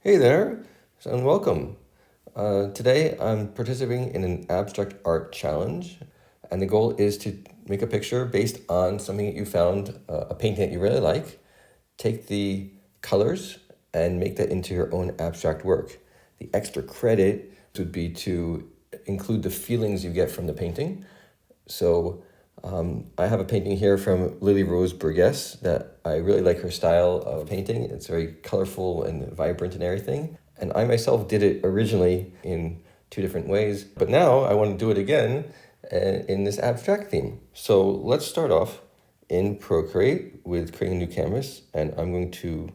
Hey there, and welcome. Today I'm participating in an abstract art challenge, and the goal is to make a picture based on something that you found, a painting that you really like. Take the colors and make that into your own abstract work. The extra credit would be to include the feelings you get from the painting. So I have a painting here from Lily Rose Burgess that I really like her style of painting. It's very colorful and vibrant and everything. And I myself did it originally in two different ways, but now I want to do it again in this abstract theme. So let's start off in Procreate with creating a new canvas, and I'm going to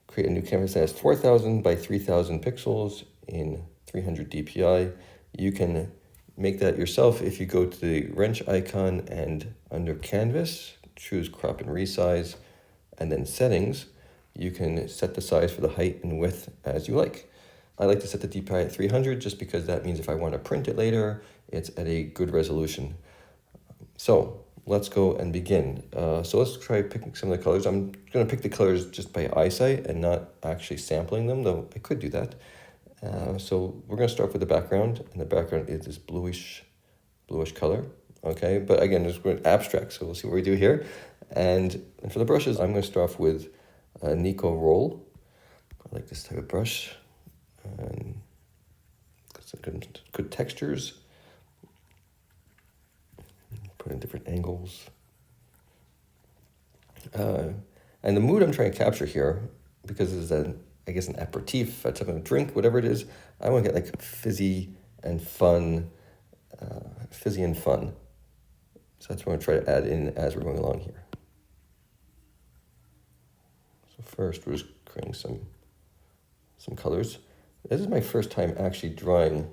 create a new canvas that has 4,000 by 3,000 pixels in 300 dpi. You can make that yourself if you go to the wrench icon and under canvas, choose crop and resize, and then settings, you can set the size for the height and width as you like. I like to set the dpi at 300 just because that means if I want to print it later, it's at a good resolution. So let's go and begin. So let's try picking some of the colors. I'm going to pick the colors just by eyesight and not actually sampling them, though I could do that. So we're going to start with the background, and the background is this bluish color. Okay, but again, it's going abstract, so we'll see what we do here. And for the brushes, I'm going to start off with a Nico Roll. I like this type of brush. And got some good textures. Put in different angles. And the mood I'm trying to capture here, because it's I guess an aperitif, a type of drink, whatever it is, I want to get like fizzy and fun. So that's what I'm going to try to add in as we're going along here. So first we're just creating some colors. This is my first time actually trying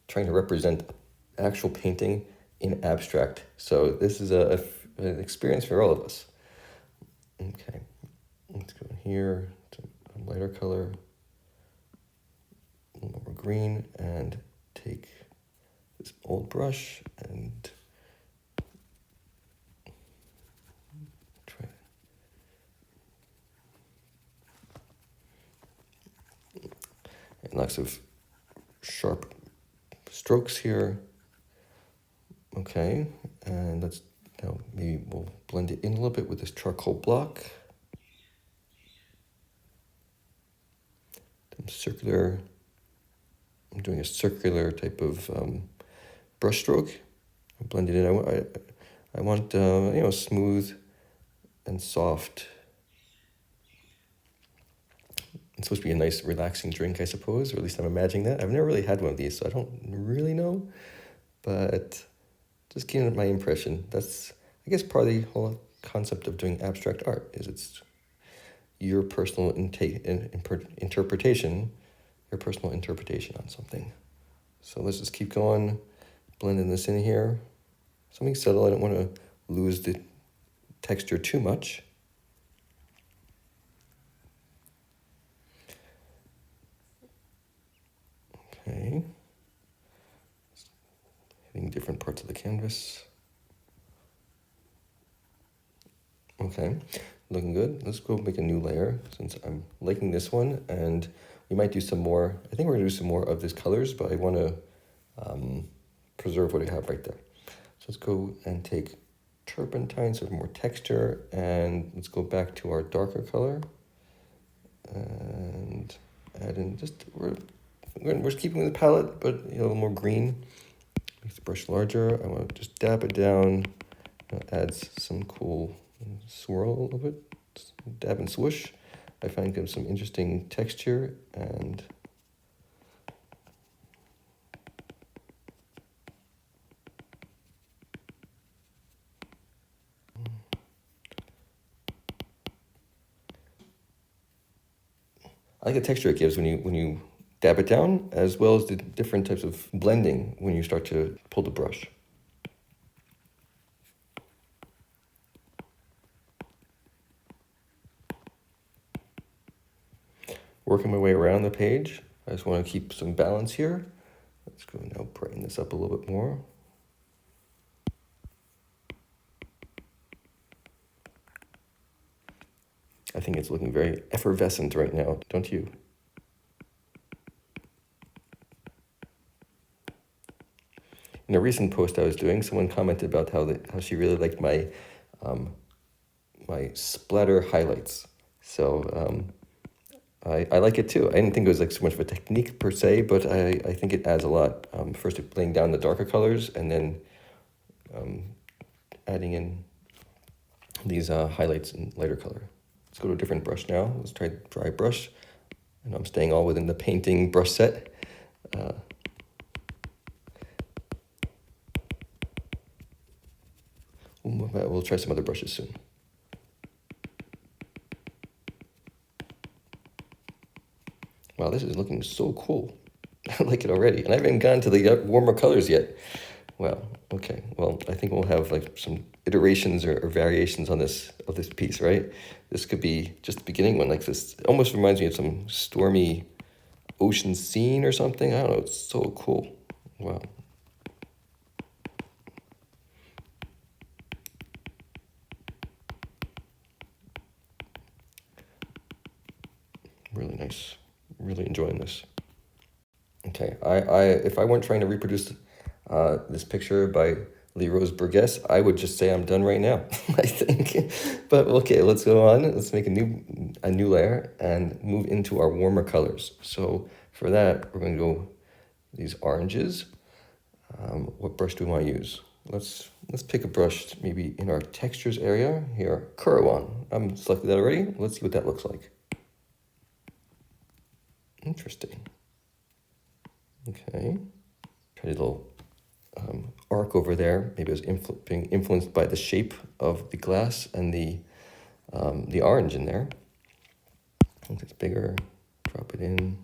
to represent actual painting in abstract. So this is an experience for all of us. Okay, let's go in here to a lighter color, a little more green, and take this old brush and try and lots of sharp strokes here. Okay, and let's now maybe we'll blend it in a little bit with this charcoal block. I'm doing a circular type of brush stroke. Blend it in. I want smooth and soft. It's supposed to be a nice relaxing drink, I suppose, or at least I'm imagining that. I've never really had one of these, so I don't really know, but just getting my impression. That's, I guess, part of the whole concept of doing abstract art is it's your personal interpretation on something. So let's just keep going, blending this in here. Something subtle. I don't want to lose the texture too much. Okay. Hitting different parts of the canvas. Okay, looking good. Let's go make a new layer since I'm liking this one, and we might do some more. I think we're gonna do some more of these colors, but I want to preserve what I have right there. So let's go and take turpentine, so more texture, and let's go back to our darker color and add in we're just keeping the palette, but a little more green. Make the brush larger. I want to just dab it down. Adds some cool swirl a little bit. Dab and swoosh. I find gives some interesting texture and I like the texture it gives when you dab it down, as well as the different types of blending when you start to pull the brush. Working my way around the page. I just want to keep some balance here. Let's go now brighten this up a little bit more. I think it's looking very effervescent right now, don't you? in a recent post I was doing, someone commented about how she really liked my splatter highlights. So I like it too. I didn't think it was like so much of a technique per se, but I think it adds a lot. First, laying down the darker colors, and then adding in these highlights in lighter color. Let's go to a different brush now. Let's try dry brush. And I'm staying all within the painting brush set. We'll try some other brushes soon. Wow, this is looking so cool. I like it already. And I haven't gotten to the warmer colors yet. Wow, okay. Well, I think we'll have like some iterations or variations on this piece, right? This could be just the beginning one, like this. It almost reminds me of some stormy ocean scene or something. I don't know, it's so cool. Wow. Really nice. Really enjoying this. Okay, if I weren't trying to reproduce this picture by Lee Rose Burgess, I would just say I'm done right now, I think. But okay, let's go on. Let's make a new layer and move into our warmer colors. So for that, we're going to go these oranges. What brush do we want to use? Let's pick a brush maybe in our textures area here. Kurawan. I'm selected that already. Let's see what that looks like. Interesting. Okay. Try a little arc over there. Maybe it was being influenced by the shape of the glass and the orange in there. I think it's bigger. Drop it in.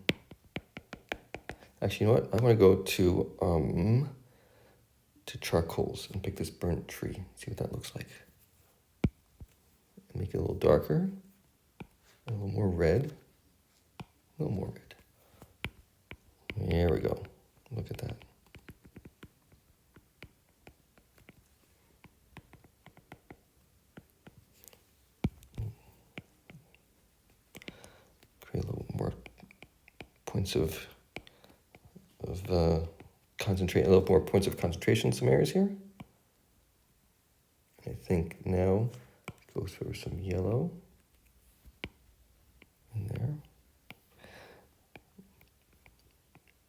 Actually, you know what? I want to go to charcoals and pick this burnt tree. See what that looks like. Make it a little darker. A little more red. A little more red. There we go. Look at that. Create a little more points of concentrate, a little more points of concentration in some areas here. I think now go through some yellow in there.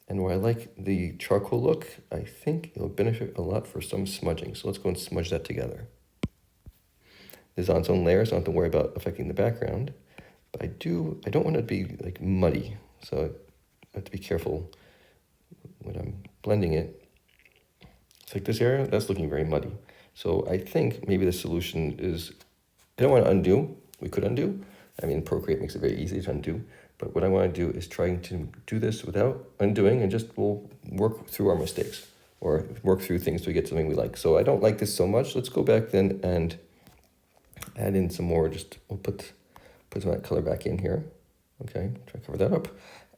And where I like the charcoal look, I think it'll benefit a lot for some smudging. So let's go and smudge that together. This is on its own layer, so I don't have to worry about affecting the background. But I don't want it to be like muddy. So I have to be careful when I'm blending it. It's like this area, that's looking very muddy. So I think maybe the solution is, I don't want to undo. We could undo. I mean, Procreate makes it very easy to undo. But what I want to do is trying to do this without undoing, and just we'll work through our mistakes or work through things to get something we like. So I don't like this so much. Let's go back then and add in some more. Just we'll put some of that color back in here. Okay, try to cover that up.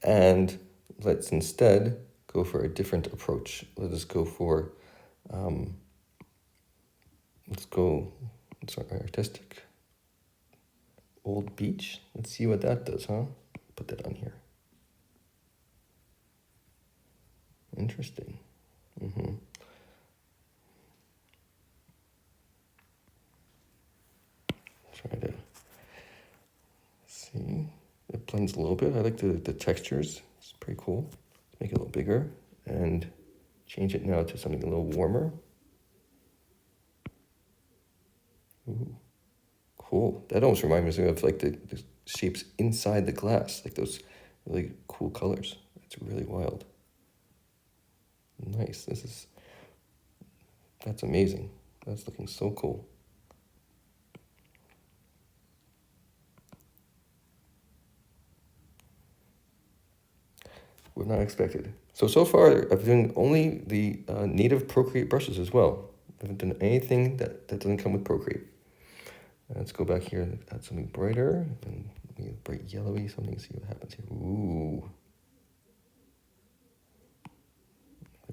And let's instead go for a different approach. Let us go for, let's artistic. Old Beach. Let's see what that does, huh? Put that on here. Interesting. Try to see. It blends a little bit. I like the textures. It's pretty cool. Make it a little bigger and change it now to something a little warmer. Ooh, cool. That almost reminds me of like the shapes inside the glass, like those really cool colors. It's really wild. Nice. That's amazing. That's looking so cool. Would not expected. So far, I've been doing only the native Procreate brushes as well. I haven't done anything that doesn't come with Procreate. Let's go back here and add something brighter, and bright yellowy something, see what happens here. Ooh.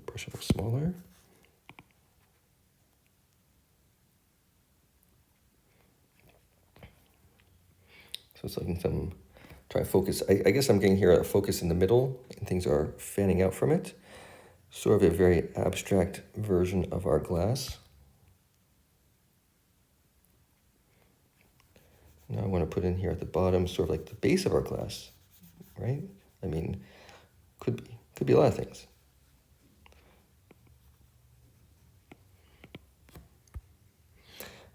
Brush a little smaller. So it's like try to focus. I guess I'm getting here a focus in the middle, and things are fanning out from it. sort of a very abstract version of our glass. Now I want to put in here at the bottom, sort of like the base of our glass, right? I mean, could be a lot of things.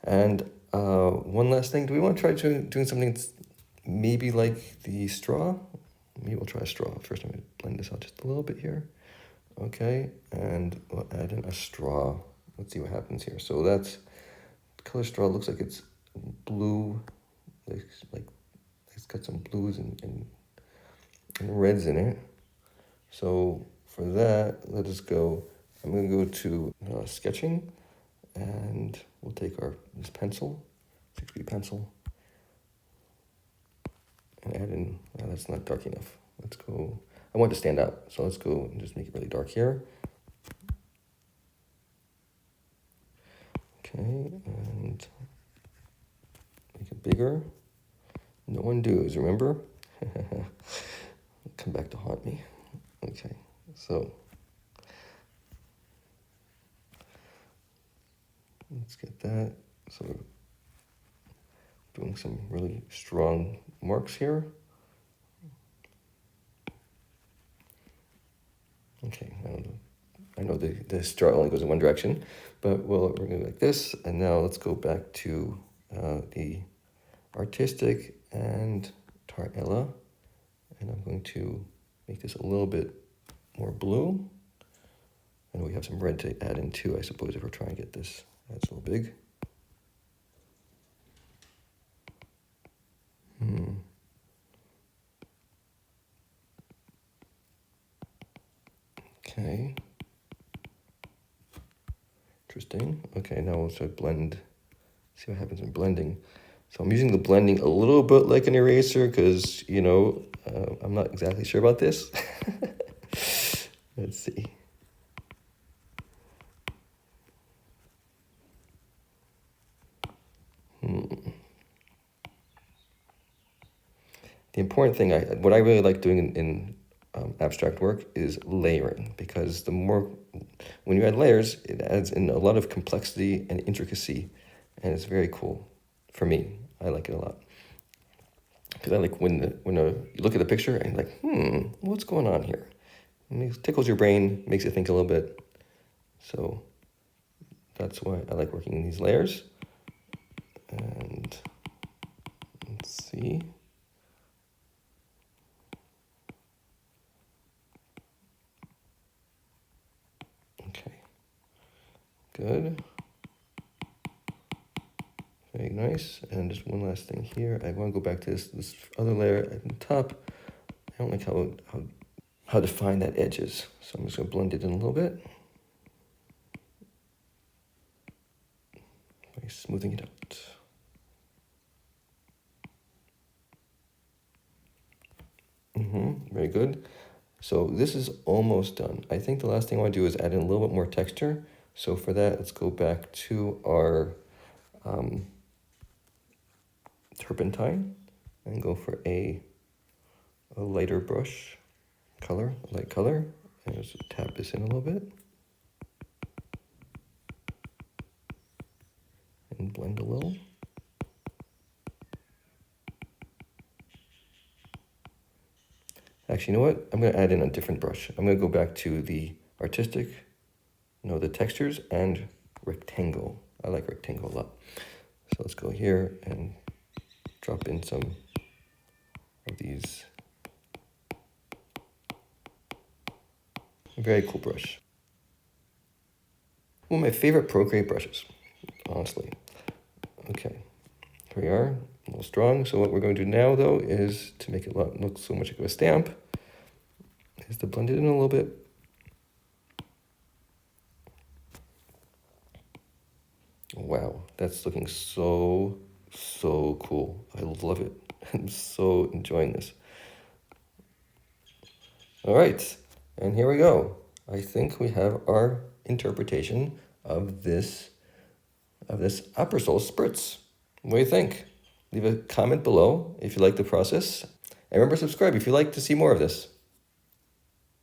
And one last thing, do we want to try doing something that's maybe like the straw? Maybe we'll try a straw. First, I'm going to blend this out just a little bit here. Okay, and we'll add in a straw. Let's see what happens here. So that's, color straw looks like it's blue, like it's got some blues and reds in it. So for that, let us go, I'm going to go to sketching, and we'll take this pencil, 6B pencil, and add in, that's not dark enough. Let's go, I want it to stand out, so let's go and just make it really dark here. Okay, and make it bigger. No undos, remember? Come back to haunt me. Okay, so let's get that. So we're doing some really strong marks here. Okay, I know the straw only goes in one direction, but we're going to go like this. And now let's go back to the artistic and Tarella. And I'm going to make this a little bit more blue. And we have some red to add in too, I suppose, if we're trying to get this. That's a little big. Okay. Interesting. Okay, now we'll start blend. See what happens in blending. So I'm using the blending a little bit like an eraser because, you know, I'm not exactly sure about this. Let's see. The important thing, what I really like doing in abstract work is layering, because the more, when you add layers, it adds in a lot of complexity and intricacy, and it's very cool for me. I like it a lot. Because I like when you look at the picture and you're like, what's going on here? And it tickles your brain, makes you think a little bit. So that's why I like working in these layers. And let's see. Okay, good. Very nice. And just one last thing here. I want to go back to this other layer at the top. I don't like how defined that edge is. So I'm just going to blend it in a little bit. By smoothing it out. Very good. So this is almost done. I think the last thing I want to do is add in a little bit more texture. So for that, let's go back to our turpentine and go for a lighter brush color, a light color, and just tap this in a little bit and blend a little. Actually, you know what? I'm going to add in a different brush. I'm going to go back to the artistic, the textures, and rectangle. I like rectangle a lot. So let's go here and drop in some of these. Very cool brush. One of my favorite Procreate brushes, honestly. Okay, here we are, a little strong. So what we're going to do now, though, is to make it look so much like a stamp, is to blend it in a little bit. Wow, that's looking so cool. I love it. I'm so enjoying this. All right, and here we go. I think we have our interpretation of this Aperol spritz. What do you think? Leave a comment below if you like the process. And remember, subscribe if you'd like to see more of this.